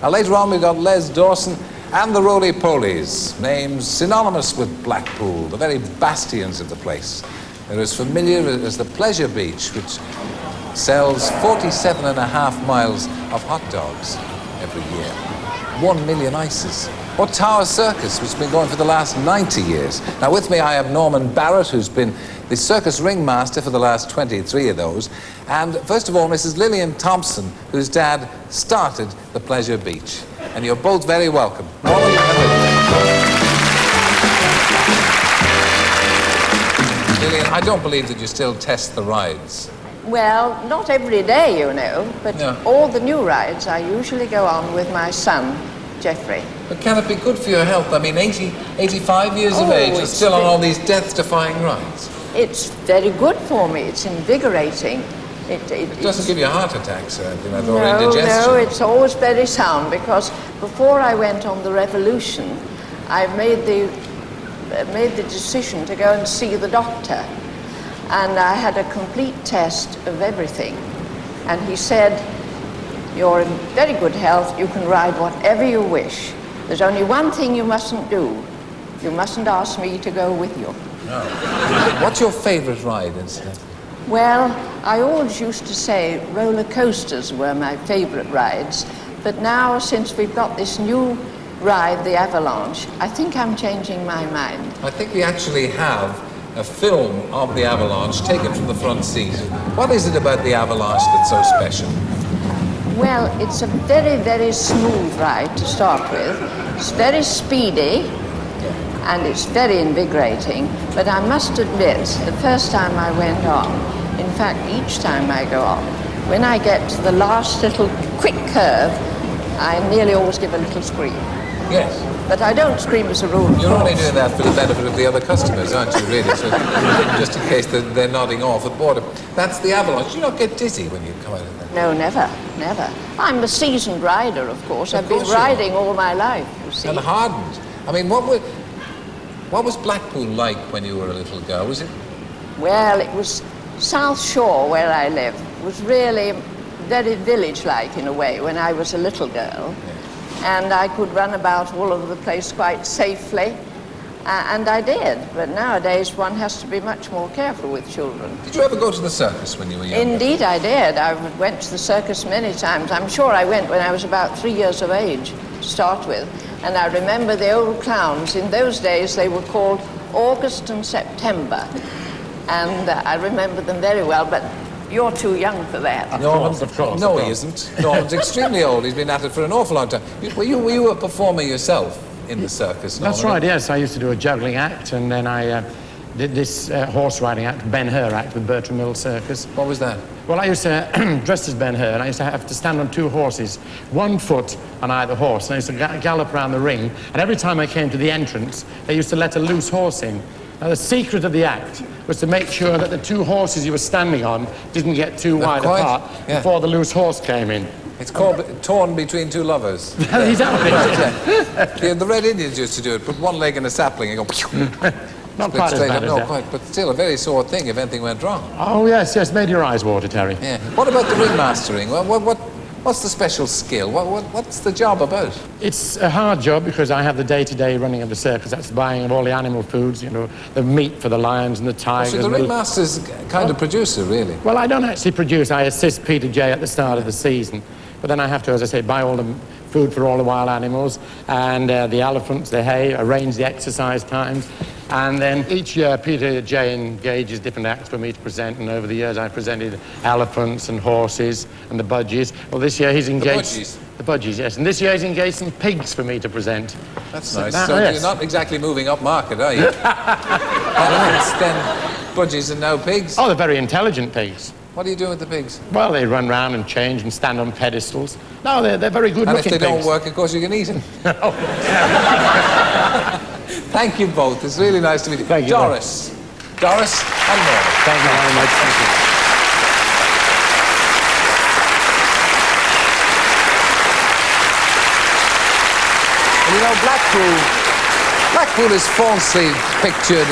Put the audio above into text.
Now, later on, we've got Les Dawson and the Roly-Polies, names synonymous with Blackpool, the very bastions of the place. They're as familiar as the Pleasure Beach, which sells 47.5 miles of hot dogs every year. 1 million ices. Or Tower Circus, which has been going for the last 90 years. Now, with me, I have Norman Barrett, who's been the circus ringmaster for the last 23 of those. And first of all, Mrs. Lillian Thompson, whose dad started the Pleasure Beach. And you're both very welcome. Norman and Lillian, I don't believe that you still test the rides. Well, not every day, you know, but all the new rides I usually go on with my son, Geoffrey. But can it be good for your health? I mean, 85 years of age, and still on all these death-defying rides. It's very good for me. It's invigorating. It doesn't give you heart attacks or anything like that, or No, indigestion? no, it's always very sound, because before I went on the Revolution, I made the decision to go and see the doctor. And I had a complete test of everything. And he said, "You're in very good health, you can ride whatever you wish. There's only one thing you mustn't do. You mustn't ask me to go with you." No. What's your favourite ride, incidentally? Well, I always used to say roller coasters were my favourite rides. But now, since we've got this new ride, the Avalanche, I think I'm changing my mind. I think we actually have a film of the Avalanche taken from the front seat. What is it about the Avalanche that's so special? Well, it's a very, very smooth ride to start with. It's very speedy, and it's very invigorating. But I must admit, the first time I went on, in fact, each time I go on, when I get to the last little quick curve, I nearly always give a little scream. Yes. But I don't scream as a rule. You're only doing that for the benefit of the other customers, aren't you, really? So, just in case they're nodding off at boredom. That's the Avalanche. Do you not get dizzy when you come out of that? No, never, never. I'm a seasoned rider, of course. I've been riding all my life, you see. And hardened. I mean, what was Blackpool like when you were a little girl? Was it? Well, it was South Shore where I live. It was really very village-like in a way when I was a little girl. Yeah. And I could run about all over the place quite safely, and I did. But nowadays one has to be much more careful with children. Did you ever go to the circus when you were young? Indeed I did. I went to the circus many times. I'm sure I went when I was about 3 years of age to start with. And I remember the old clowns. In those days they were called August and September. And I remember them very well, but you're too young for that. Of course. No, he isn't. Norman's extremely old. He's been at it for an awful long time. Were you a performer yourself in the circus, Norman? That's right, yes. I used to do a juggling act, and then I did this horse riding act, Ben-Hur act, with Bertram Mills Circus. What was that? Well, I used to, dressed as Ben-Hur, and I used to have to stand on 2 horses, 1 foot on either horse, and I used to gallop around the ring, and every time I came to the entrance, they used to let a loose horse in. Now, the secret of the act was to make sure that the 2 horses you were standing on didn't get too wide apart before the loose horse came in. It's called Torn Between Two Lovers. Exactly. The Red Indians used to do it, put one leg in a sapling and go... Not quite as bad as that. Quite, but still a very sore thing if anything went wrong. Oh, yes, yes, made your eyes water, Terry. Yeah. What about the ringmastering? What's the special skill? What's the job about? It's a hard job because I have the day-to-day running of the circus. That's buying of all the animal foods, you know, the meat for the lions and the tigers. So the ringmaster's kind of producer, really? Well, I don't actually produce. I assist Peter J. at the start of the season. But then I have to, as I say, buy all the food for all the wild animals and the elephants, the hay, arrange the exercise times. And then each year, Peter J. engages different acts for me to present, and over the years I've presented elephants and horses and the budgies. Well, this year he's engaged... The budgies? The budgies, yes. And this year he's engaged some pigs for me to present. That's nice. So you're not exactly moving up market, are you? Elephants, then budgies, and now pigs? Oh, they're very intelligent pigs. What are you doing with the pigs? Well, they run round and change and stand on pedestals. No, they're very good-looking pigs. And if they don't work, of course, you can eat them. Thank you both. It's really nice to meet you. Thank you. Doris and Norman. Thank you very much. Thank you. Well, you know, Blackpool is falsely pictured